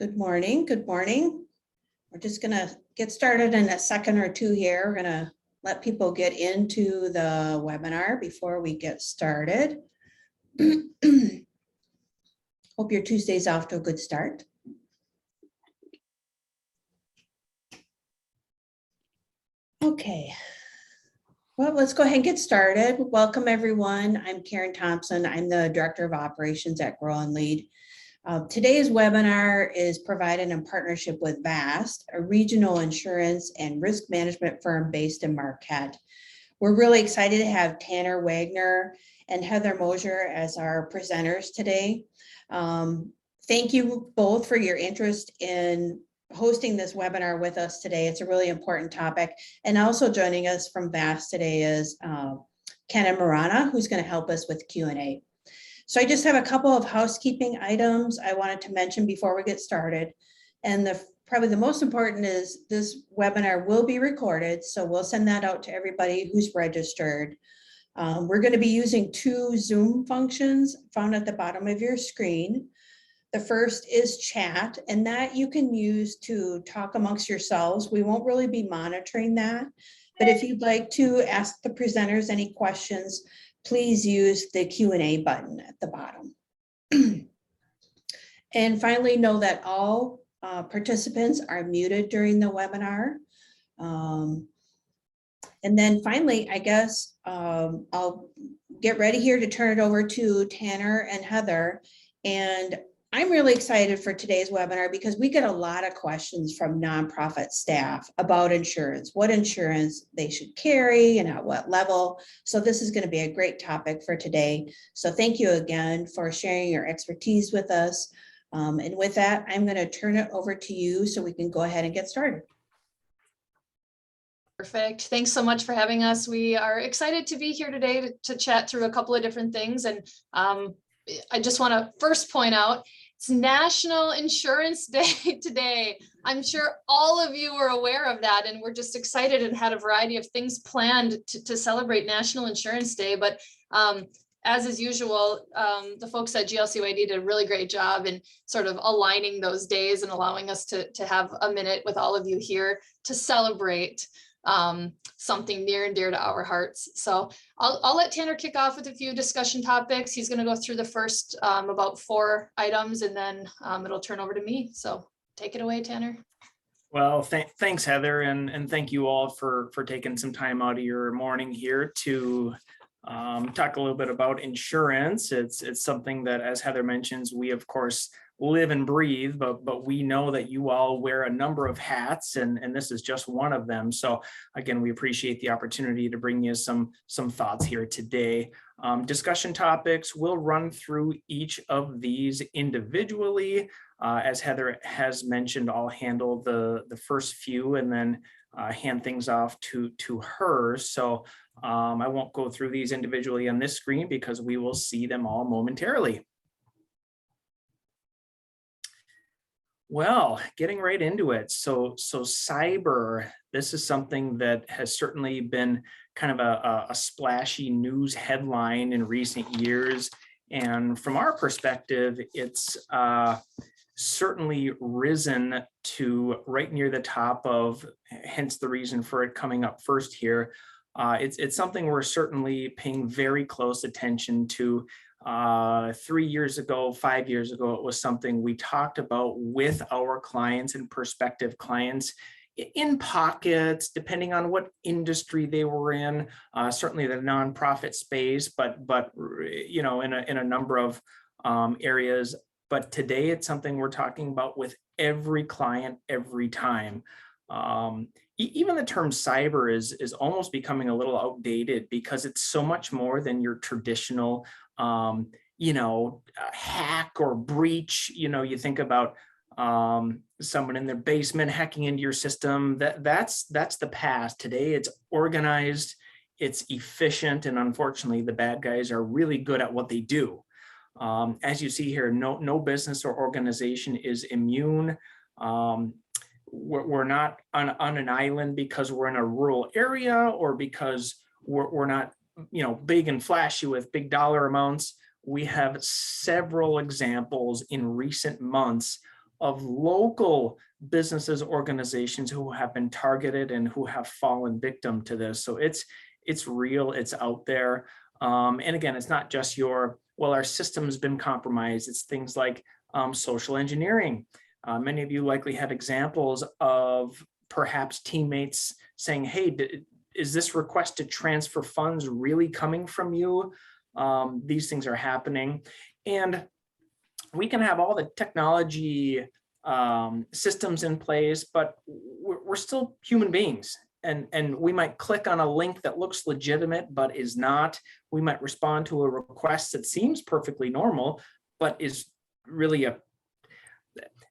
Good morning. Good morning. We're just going to get started in a second or two here. We're going to let people get into the webinar before we get started. Hope your Tuesday's off to a good start. Okay. Well, let's go ahead and get started. Welcome, everyone. I'm Karen Thompson. I'm the Director of Operations at Grow and Lead. Today's webinar is provided in partnership with VAST, a regional insurance and risk management firm based in Marquette. We're really excited to have Tanner Wagner and Heather Mosher as our presenters today. Thank you both for your interest in hosting this webinar with us today. It's a really important topic. And also joining us from VAST today is Ken Marana, who's going to help us with Q&A. So I just have a couple of housekeeping items I wanted to mention before we get started. And probably the most important is this webinar will be recorded. So we'll send that out to everybody who's registered. We're going to be using two Zoom functions found at the bottom of your screen. The first is chat, and that you can use to talk amongst yourselves. We won't really be monitoring that, but if you'd like to ask the presenters any questions, please use the Q&A button at the bottom. And finally, know that all participants are muted during the webinar. And then finally, I guess I'll get ready here to turn it over to Tanner and Heather. And I'm really excited for today's webinar because we get a lot of questions from nonprofit staff about insurance, what insurance they should carry and at what level. So this is going to be a great topic for today. So thank you again for sharing your expertise with us. And with that, I'm going to turn it over to you so we can go ahead and get started. Perfect. Thanks so much for having us. We are excited to be here today to chat through a couple of different things. And I just want to first point out, it's National Insurance Day today. I'm sure all of you are aware of that, and we're just excited and had a variety of things planned to celebrate National Insurance Day. But as is usual, the folks at GLCYD did a really great job in sort of aligning those days and allowing us to have a minute with all of you here to celebrate something near and dear to our hearts. So I'll let Tanner kick off with a few discussion topics. He's going to go through the first about 4 items, and then it'll turn over to me. So take it away, Tanner. Well, thanks, Heather, and thank you all for taking some time out of your morning here to talk a little bit about insurance. It's something that, as Heather mentions, we of course live and breathe, but we know that you all wear a number of hats, and this is just one of them. So again, we appreciate the opportunity to bring you some thoughts here today. Discussion topics, we'll run through each of these individually. As Heather has mentioned, I'll handle the first few and then hand things off to her. So I won't go through these individually on this screen because we will see them all momentarily. Well, getting right into it. So cyber, this is something that has certainly been kind of a splashy news headline in recent years. And from our perspective, it's certainly risen to right near the top of, hence the reason for it coming up first here. It's something we're certainly paying very close attention to. 3 years ago, 5 years ago, it was something we talked about with our clients and prospective clients in pockets, depending on what industry they were in, certainly the nonprofit space, but you know, in a number of areas. But today it's something we're talking about with every client every time. Even the term cyber is almost becoming a little outdated because it's so much more than your traditional you know, hack or breach. You know, you think about someone in their basement hacking into your system. That's the past. Today it's organized, it's efficient, and unfortunately the bad guys are really good at what they do. As you see here, no business or organization is immune. We're not on an island because we're in a rural area or because we're not, you know, big and flashy with big dollar amounts. We have several examples in recent months of local businesses, organizations who have been targeted and who have fallen victim to this. So it's real, it's out there. And again, it's not just well, our system's been compromised. It's things like social engineering. Many of you likely have examples of perhaps teammates saying, hey, is this request to transfer funds really coming from you? These things are happening. And we can have all the technology systems in place, but we're still human beings. And we might click on a link that looks legitimate, but is not. We might respond to a request that seems perfectly normal, but is really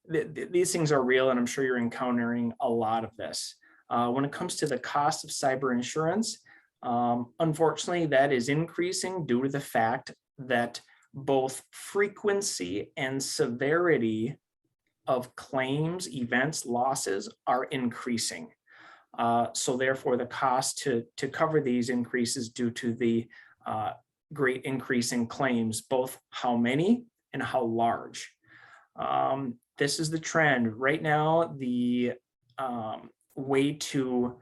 these things are real, and I'm sure you're encountering a lot of this. When it comes to the cost of cyber insurance, unfortunately, that is increasing due to the fact that both frequency and severity of claims, events, losses are increasing. So therefore, the cost to cover these increases due to the great increase in claims, both how many and how large. This is the trend. Right now, the way to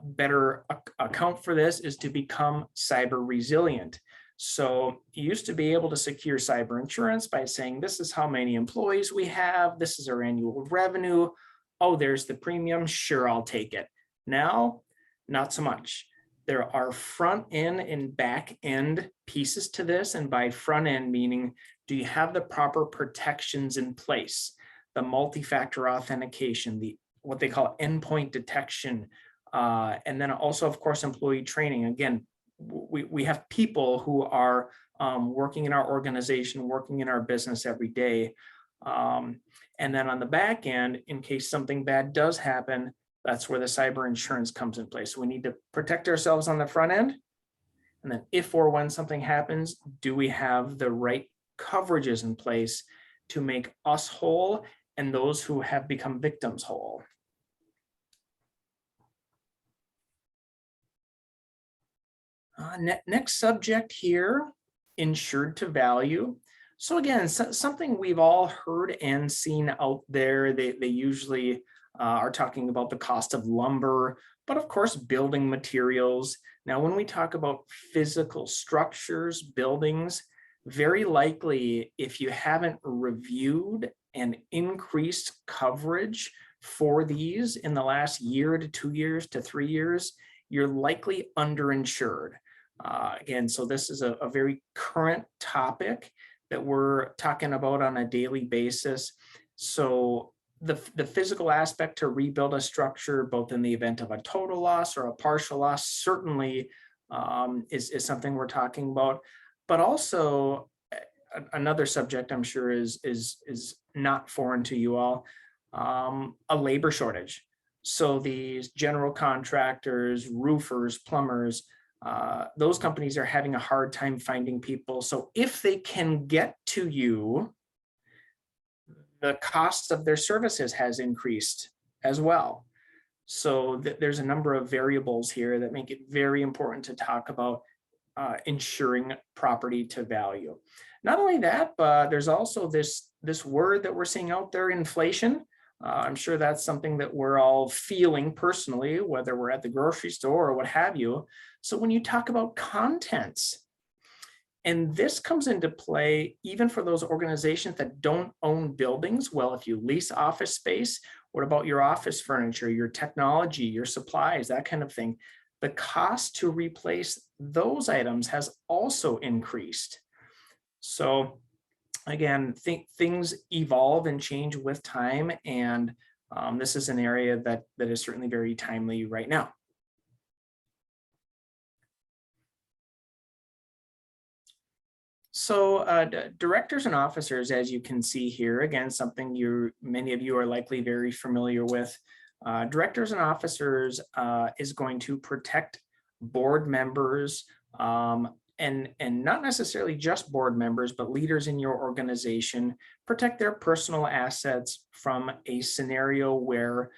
better account for this is to become cyber resilient. So you used to be able to secure cyber insurance by saying, this is how many employees we have, this is our annual revenue. Oh, there's the premium, sure, I'll take it. Now, not so much. There are front end and back end pieces to this. And by front end, meaning, do you have the proper protections in place? The multi-factor authentication, what they call endpoint detection, and then also, of course, employee training. Again, we have people who are working in our organization, working in our business every day. And then on the back end, in case something bad does happen, that's where the cyber insurance comes in place. So we need to protect ourselves on the front end. And then if or when something happens, do we have the right coverages in place to make us whole and those who have become victims whole? Next subject here, insured to value. So again, something we've all heard and seen out there. They usually are talking about the cost of lumber, but of course, building materials. Now, when we talk about physical structures, buildings, very likely, if you haven't reviewed and increased coverage for these in the last year to 2 years to 3 years, you're likely underinsured. Again, so this is a very current topic that we're talking about on a daily basis. So the physical aspect to rebuild a structure, both in the event of a total loss or a partial loss, certainly is something we're talking about. But also another subject I'm sure is not foreign to you all, a labor shortage. So these general contractors, roofers, plumbers, those companies are having a hard time finding people. So if they can get to you, the cost of their services has increased as well. So there's a number of variables here that make it very important to talk about insuring property to value. Not only that, but there's also this word that we're seeing out there, inflation. I'm sure that's something that we're all feeling personally, whether we're at the grocery store or what have you. So when you talk about contents, and this comes into play even for those organizations that don't own buildings. Well, if you lease office space, what about your office furniture, your technology, your supplies, that kind of thing? The cost to replace those items has also increased. So again, things evolve and change with time, and this is an area that is certainly very timely right now. So directors and officers, as you can see here, again, something many of you are likely very familiar with. Directors and officers is going to protect board members, and not necessarily just board members, but leaders in your organization, protect their personal assets from a scenario where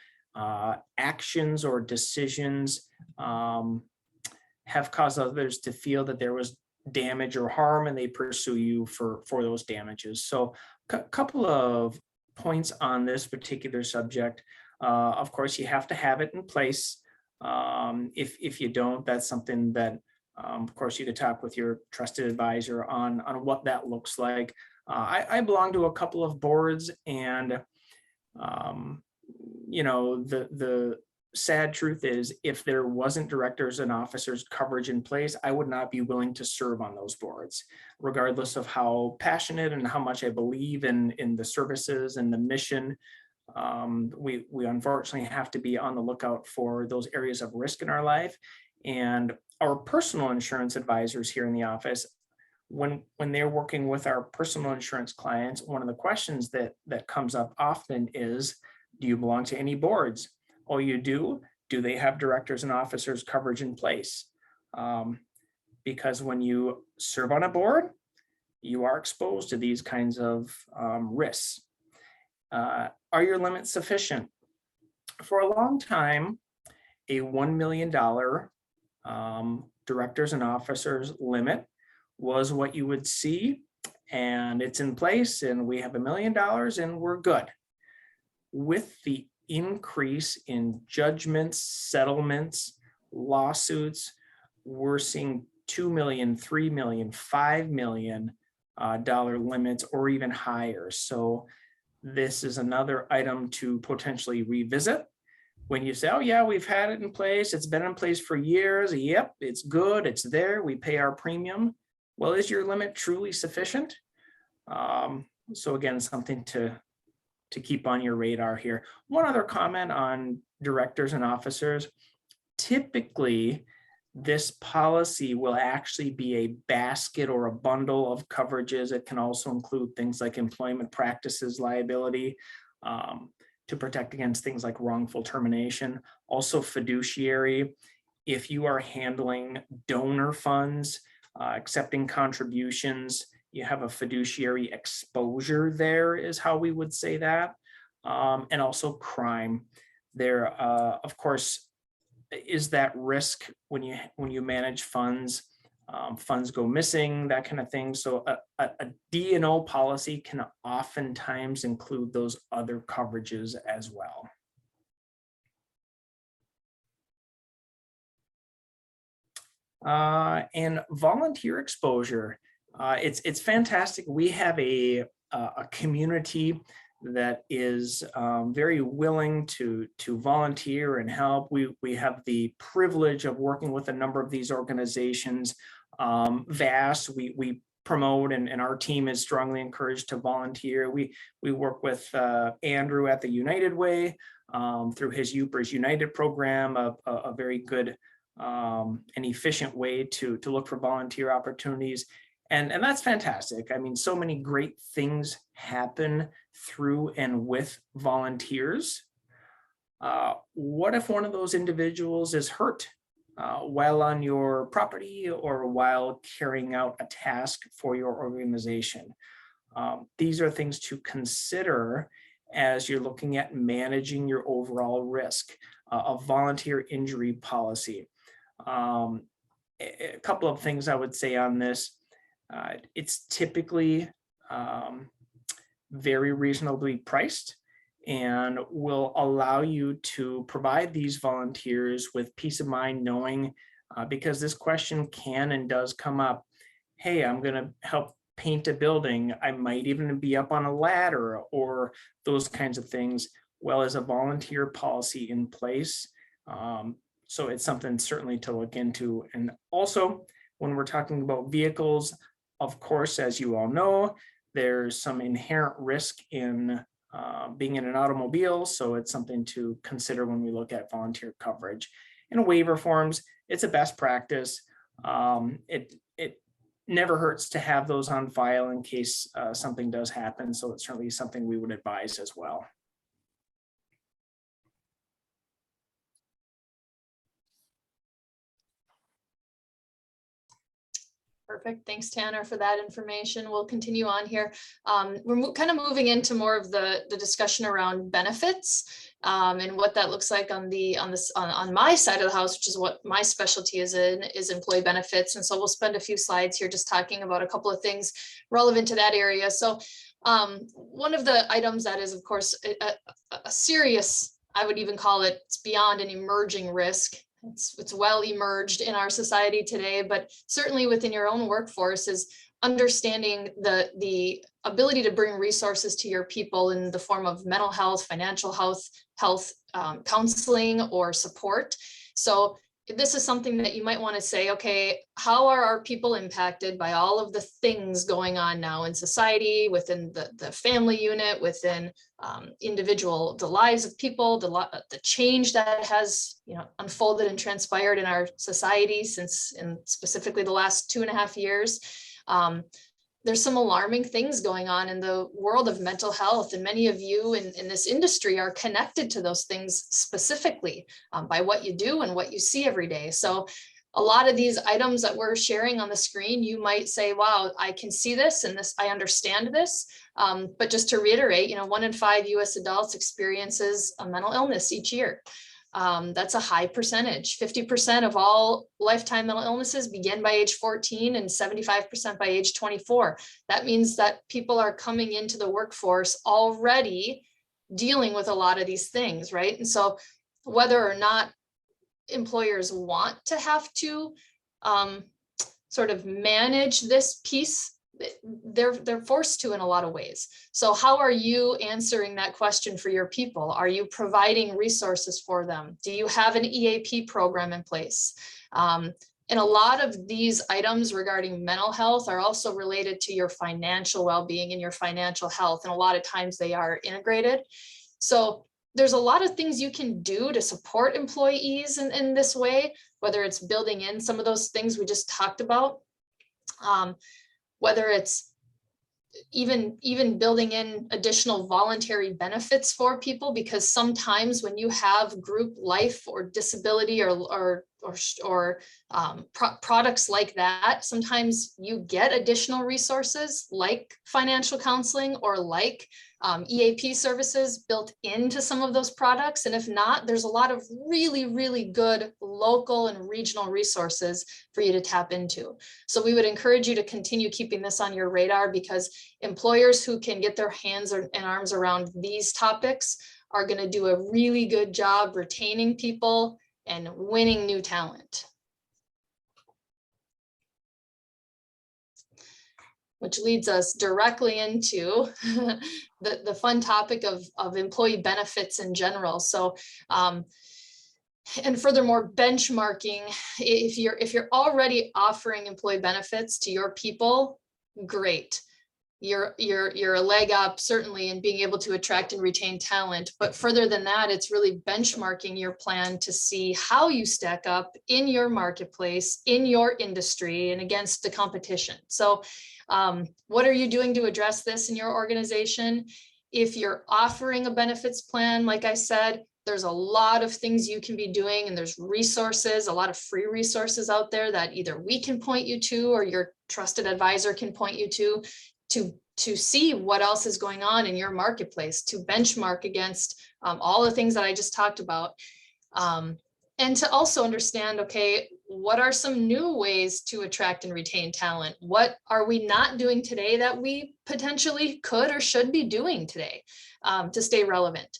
actions or decisions have caused others to feel that there was damage or harm, and they pursue you for those damages. So a couple of points on this particular subject. Of course, you have to have it in place. If you don't, that's something that, of course, you could talk with your trusted advisor on what that looks like. I belong to a couple of boards, and the sad truth is, if there wasn't directors and officers coverage in place, I would not be willing to serve on those boards, regardless of how passionate and how much I believe in the services and the mission. We unfortunately have to be on the lookout for those areas of risk in our life. And our personal insurance advisors here in the office, when they're working with our personal insurance clients, one of the questions that comes up often is, do you belong to any boards? Oh, you do? Do they have directors and officers coverage in place? Because when you serve on a board, you are exposed to these kinds of risks. Are your limits sufficient? For a long time, a $1 million directors and officers limit was what you would see, and it's in place, and we have $1 million and we're good. With the increase in judgments, settlements, lawsuits, we're seeing $2 million, $3 million, $5 million dollar limits, or even higher. So this is another item to potentially revisit. When you say, oh yeah, we've had it in place, it's been in place for years, yep, it's good, it's there, we pay our premium. Well, is your limit truly sufficient? So again, something to keep on your radar here. One other comment on directors and officers. Typically, this policy will actually be a basket or a bundle of coverages. It can also include things like employment practices liability, to protect against things like wrongful termination. Also fiduciary, if you are handling donor funds, accepting contributions, you have a fiduciary exposure there, is how we would say that. And also crime. There, of course, is that risk when you manage funds, funds go missing, that kind of thing. So a D&O policy can oftentimes include those other coverages as well. And volunteer exposure. It's fantastic. We have a community that is very willing to volunteer and help. We have the privilege of working with a number of these organizations. VAS, we promote, and our team is strongly encouraged to volunteer. We work with Andrew at the United Way through his Upers United program, a very good and efficient way to look for volunteer opportunities. And that's fantastic. I mean, so many great things happen through and with volunteers. What if one of those individuals is hurt while on your property or while carrying out a task for your organization? These are things to consider as you're looking at managing your overall risk. A volunteer injury policy. A couple of things I would say on this. It's typically very reasonably priced and will allow you to provide these volunteers with peace of mind, knowing, because this question can and does come up, hey, I'm going to help paint a building. I might even be up on a ladder or those kinds of things. Well, as a volunteer policy in place. So it's something certainly to look into. And also, when we're talking about vehicles, of course, as you all know, there's some inherent risk in being in an automobile. So it's something to consider when we look at volunteer coverage. And waiver forms, it's a best practice. It never hurts to have those on file in case something does happen. So it's certainly something we would advise as well. Perfect. Thanks, Tanner, for that information. We'll continue on here. We're kind of moving into more of the discussion around benefits and what that looks like on my side of the house, which is what my specialty is in, is employee benefits. And so we'll spend a few slides here just talking about a couple of things relevant to that area. So One of the items that is, of course, a serious, I would even call it, it's beyond an emerging risk. It's well emerged in our society today, but certainly within your own workforce is understanding the ability to bring resources to your people in the form of mental health, financial health, counseling or support. So this is something that you might want to say, okay, how are our people impacted by all of the things going on now in society, within the family unit, within the lives of people, the change that has unfolded and transpired in our society since, and specifically the last 2.5 years. There's some alarming things going on in the world of mental health, and many of you in this industry are connected to those things specifically by what you do and what you see every day. So a lot of these items that we're sharing on the screen, you might say, wow, I can see this and this, I understand this. But just to reiterate, 1 in 5 US adults experiences a mental illness each year. That's a high percentage. 50% of all lifetime mental illnesses begin by age 14 and 75% by age 24. That means that people are coming into the workforce already dealing with a lot of these things, right? And so whether or not employers want to have to sort of manage this piece, they're forced to in a lot of ways. So how are you answering that question for your people? Are you providing resources for them? Do you have an EAP program in place? And a lot of these items regarding mental health are also related to your financial well-being and your financial health. And a lot of times they are integrated. So there's a lot of things you can do to support employees in this way, whether it's building in some of those things we just talked about. Whether it's even building in additional voluntary benefits for people, because sometimes when you have group life or disability or products like that, sometimes you get additional resources like financial counseling or like EAP services built into some of those products. And if not, there's a lot of really, really good local and regional resources for you to tap into. So we would encourage you to continue keeping this on your radar, because employers who can get their hands and arms around these topics are going to do a really good job retaining people and winning new talent. Which leads us directly into the fun topic of employee benefits in general. So, and furthermore, benchmarking. If you're already offering employee benefits to your people, great. You're a leg up certainly in being able to attract and retain talent. But further than that, it's really benchmarking your plan to see how you stack up in your marketplace, in your industry, and against the competition. So what are you doing to address this in your organization? If you're offering a benefits plan, like I said, there's a lot of things you can be doing, and there's resources, a lot of free resources out there that either we can point you to or your trusted advisor can point you to see what else is going on in your marketplace, to benchmark against all the things that I just talked about. And to also understand, okay, what are some new ways to attract and retain talent? What are we not doing today that we potentially could or should be doing today to stay relevant?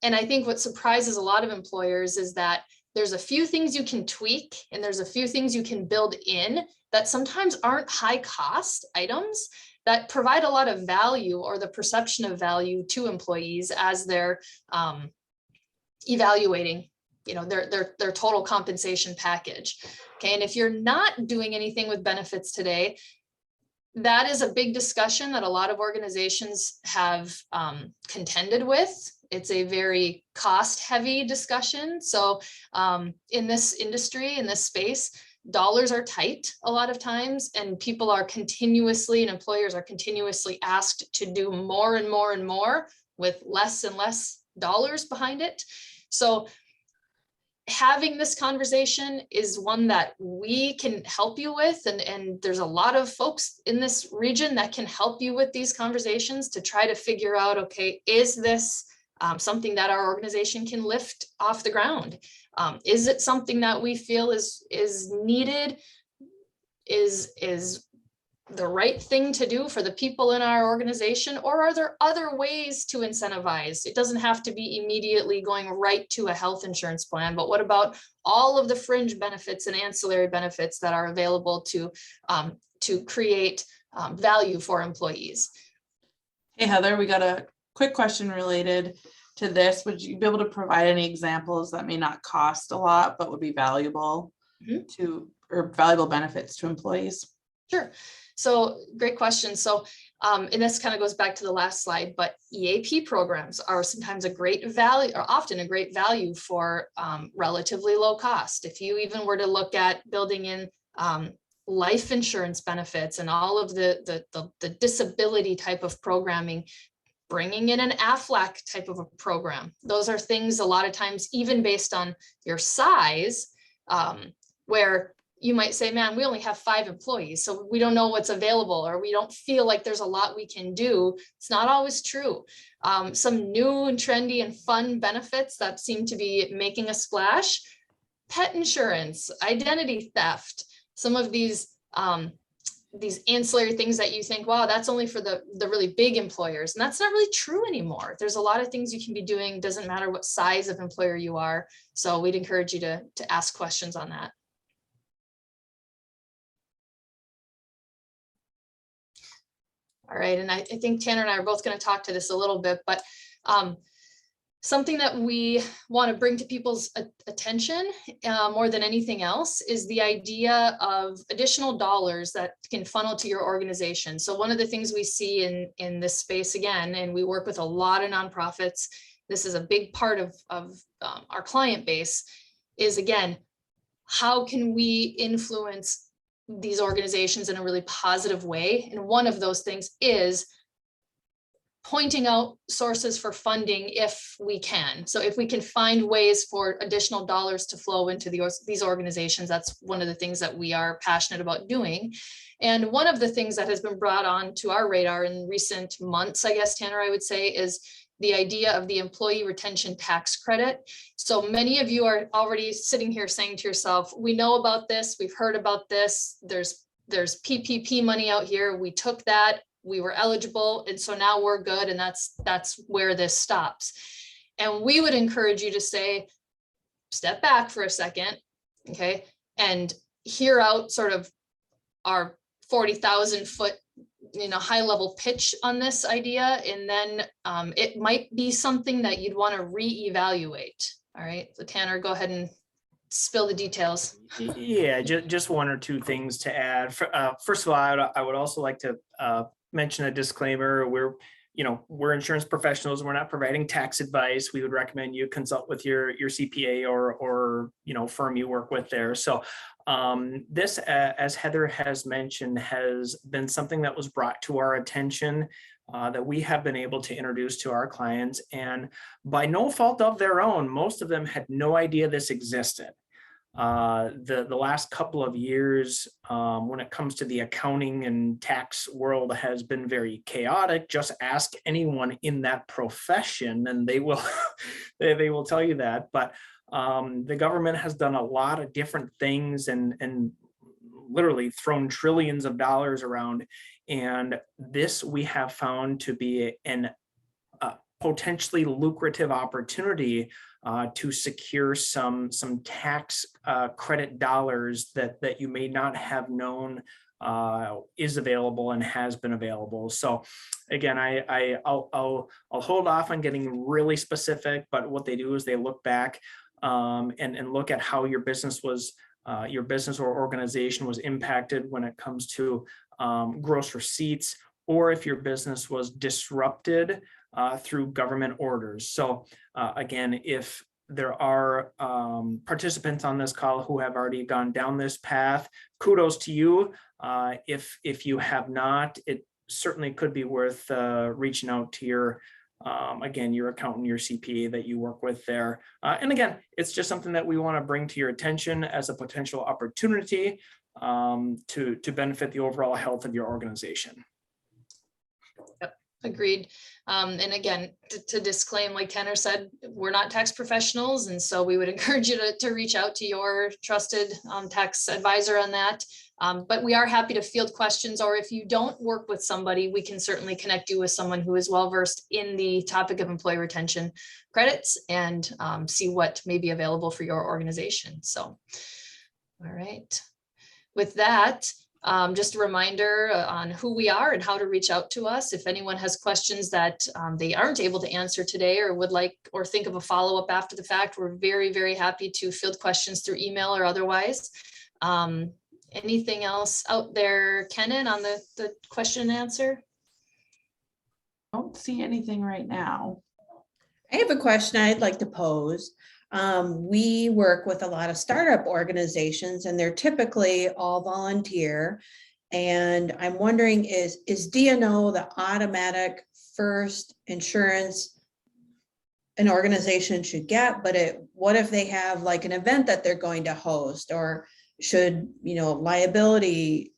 And I think what surprises a lot of employers is that there's a few things you can tweak and there's a few things you can build in that sometimes aren't high cost items that provide a lot of value, or the perception of value, to employees as they're evaluating their total compensation package. Okay, and if you're not doing anything with benefits today, that is a big discussion that a lot of organizations have contended with. It's a very cost-heavy discussion. So in this industry, in this space, dollars are tight a lot of times, and people are continuously, and employers are continuously asked to do more and more and more with less and less dollars behind it. So having this conversation is one that we can help you with, and there's a lot of folks in this region that can help you with these conversations to try to figure out, okay, is this something that our organization can lift off the ground? Is it something that we feel is needed, is the right thing to do for the people in our organization, or are there other ways to incentivize? It doesn't have to be immediately going right to a health insurance plan, but what about all of the fringe benefits and ancillary benefits that are available to create value for employees? Hey, Heather, we got a quick question related to this. Would you be able to provide any examples that may not cost a lot, but would be valuable or valuable benefits to employees? Sure. So great question. So, and this kind of goes back to the last slide, but EAP programs are sometimes a great value, or often a great value for relatively low cost. If you even were to look at building in life insurance benefits and all of the disability type of programming, bringing in an AFLAC type of a program, those are things a lot of times, even based on your size, where you might say, man, we only have 5 employees, so we don't know what's available, or we don't feel like there's a lot we can do. It's not always true. Some new and trendy and fun benefits that seem to be making a splash: pet insurance, identity theft, some of these ancillary things that you think, wow, that's only for the really big employers. And that's not really true anymore. There's a lot of things you can be doing, doesn't matter what size of employer you are. So we'd encourage you to ask questions on that. All right, and I think Tanner and I are both going to talk to this a little bit, but something that we want to bring to people's attention more than anything else is the idea of additional dollars that can funnel to your organization. So one of the things we see in this space, again, and we work with a lot of nonprofits, this is a big part of our client base, is, again, how can we influence these organizations in a really positive way? And one of those things is pointing out sources for funding if we can. So if we can find ways for additional dollars to flow into these organizations, that's one of the things that we are passionate about doing. And one of the things that has been brought on to our radar in recent months, I guess, Tanner, I would say, is the idea of the employee retention tax credit. So many of you are already sitting here saying to yourself, we know about this, we've heard about this, there's PPP money out here, we took that, we were eligible, and so now we're good, and that's where this stops. And we would encourage you to say, step back for a second, okay, and hear out sort of our 40,000 foot high level pitch on this idea, and then it might be something that you'd want to reevaluate. All right, so Tanner, go ahead and spill the details. Yeah, just one or two things to add. First of all, I would also like to mention a disclaimer. We're insurance professionals. We're not providing tax advice. We would recommend you consult with your CPA or firm you work with there. So this, as Heather has mentioned, has been something that was brought to our attention that we have been able to introduce to our clients, and by no fault of their own, most of them had no idea this existed. The last couple of years, when it comes to the accounting and tax world, has been very chaotic. Just ask anyone in that profession, and they will they will tell you that. But the government has done a lot of different things and literally thrown trillions of dollars around. And this we have found to be an potentially lucrative opportunity to secure some tax credit dollars that you may not have known is available and has been available. So again, I'll hold off on getting really specific, but what they do is they look back and look at how your business or organization was impacted when it comes to gross receipts, or if your business was disrupted through government orders. So again, if there are participants on this call who have already gone down this path, kudos to you. If you have not, it certainly could be worth reaching out to your accountant, your CPA that you work with there. And again, it's just something that we want to bring to your attention as a potential opportunity to benefit the overall health of your organization. Agreed. And again, to disclaim, like Tanner said, we're not tax professionals. And so we would encourage you to reach out to your trusted tax advisor on that. But we are happy to field questions, or if you don't work with somebody, we can certainly connect you with someone who is well-versed in the topic of employee retention credits and see what may be available for your organization. So, all right. With that, just a reminder on who we are and how to reach out to us. If anyone has questions that they aren't able to answer today or would like or think of a follow-up after the fact, we're very, very happy to field questions through email or otherwise. Anything else out there, Kenan, on the question and answer? Don't see anything right now. I have a question I'd like to pose. We work with a lot of startup organizations and they're typically all volunteer. And I'm wondering, is D&O the automatic first insurance an organization should get? But what if they have like an event that they're going to host, or should, liability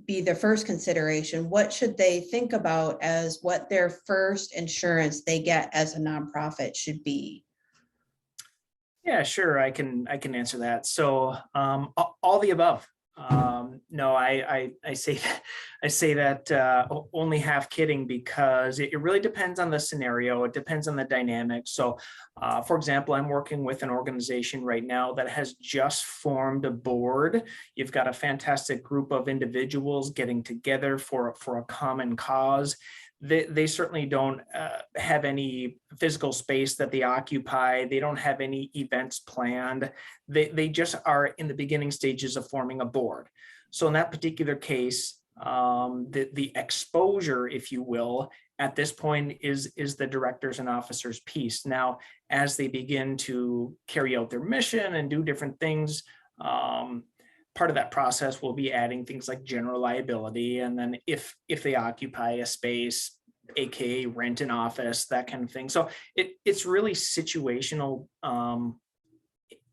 be the first consideration? What should they think about as what their first insurance they get as a nonprofit should be? Yeah, sure. I can answer that. So all the above. No, I say that only half kidding, because it really depends on the scenario. It depends on the dynamic. So for example, I'm working with an organization right now that has just formed a board. You've got a fantastic group of individuals getting together for a common cause. They certainly don't have any physical space that they occupy. They don't have any events planned. They just are in the beginning stages of forming a board. So in that particular case, the exposure, if you will, at this point is the directors and officers piece. Now, as they begin to carry out their mission and do different things, part of that process will be adding things like general liability. And then if they occupy a space, AKA rent an office, that kind of thing. So it's really situational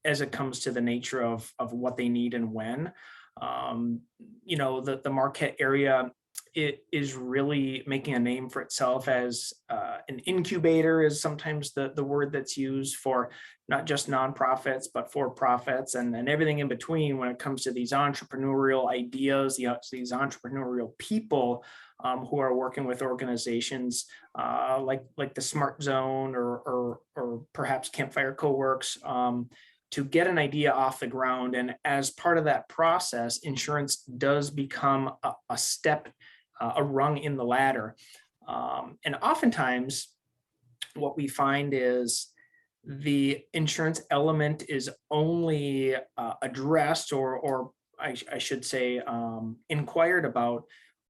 as it comes to the nature of what they need and when. The Marquette area, it is really making a name for itself as an incubator is sometimes the word that's used for not just nonprofits, but for profits and everything in between when it comes to these entrepreneurial ideas, these entrepreneurial people who are working with organizations like the Smart Zone or perhaps Campfire Co-works to get an idea off the ground. And as part of that process, insurance does become a step, a rung in the ladder. And oftentimes what we find is the insurance element is only addressed or I should say inquired about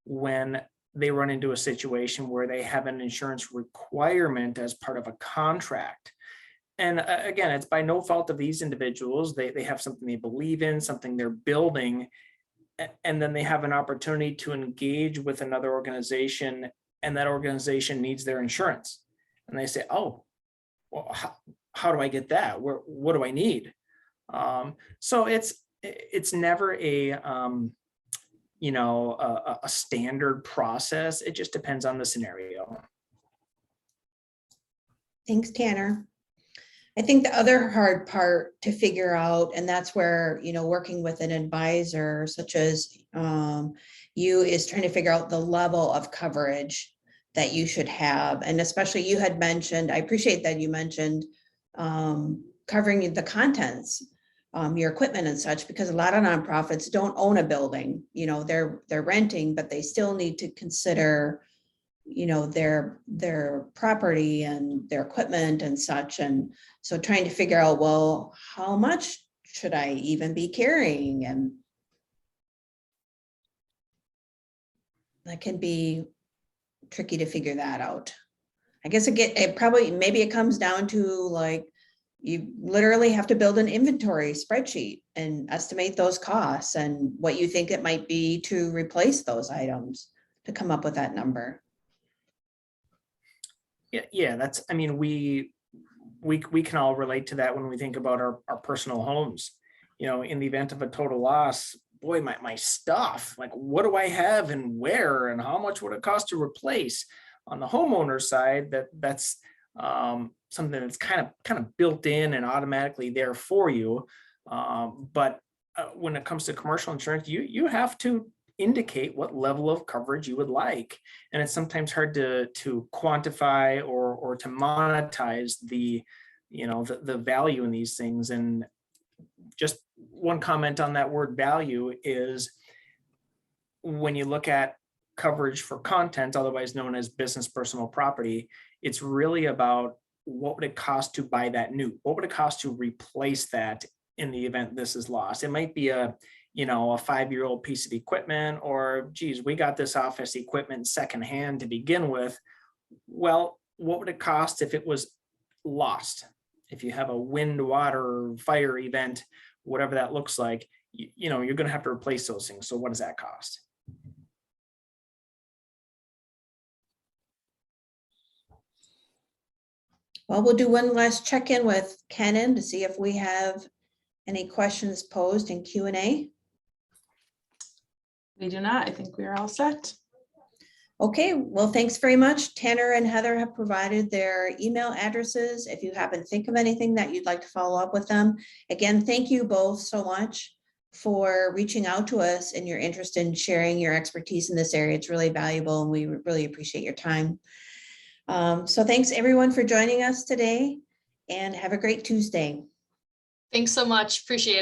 when they run into a situation where they have an insurance requirement as part of a contract. And again, it's by no fault of these individuals. They have something they believe in, something they're building, and then they have an opportunity to engage with another organization, and that organization needs their insurance. And they say, oh, well, how do I get that? What do I need? So it's never a standard process. It just depends on the scenario. Thanks, Tanner. I think the other hard part to figure out, and that's where, working with an advisor such as you is trying to figure out the level of coverage that you should have. And especially you had mentioned, I appreciate that you mentioned covering the contents, your equipment and such, because a lot of nonprofits don't own a building, they're renting, but they still need to consider their property and their equipment and such. And so trying to figure out, well, how much should I even be carrying? And that can be tricky to figure that out. I guess maybe it comes down to like, you literally have to build an inventory spreadsheet and estimate those costs and what you think it might be to replace those items to come up with that number. Yeah, that's, we can all relate to that when we think about our personal homes. In the event of a total loss, boy, my stuff, like what do I have and where and how much would it cost to replace? on the homeowner side, that's something that's kind of built in and automatically there for you. But when it comes to commercial insurance, you have to indicate what level of coverage you would like. And it's sometimes hard to quantify or to monetize the value in these things. And just one comment on that word value is when you look at coverage for content, otherwise known as business personal property, it's really about what would it cost to buy that new? What would it cost to replace that in the event this is lost? It might be a 5-year-old piece of equipment, or geez, we got this office equipment secondhand to begin with. Well, what would it cost if it was lost? If you have a wind, water, fire event, whatever that looks like, you're going to have to replace those things. So what does that cost? Well, we'll do one last check-in with Kenan to see if we have any questions posed in Q&A. We do not. I think we are all set. Okay, well, thanks very much. Tanner and Heather have provided their email addresses. If you happen to think of anything that you'd like to follow up with them. Again, thank you both so much for reaching out to us and your interest in sharing your expertise in this area. It's really valuable and we really appreciate your time. So thanks everyone for joining us today and have a great Tuesday. Thanks so much. Appreciate it.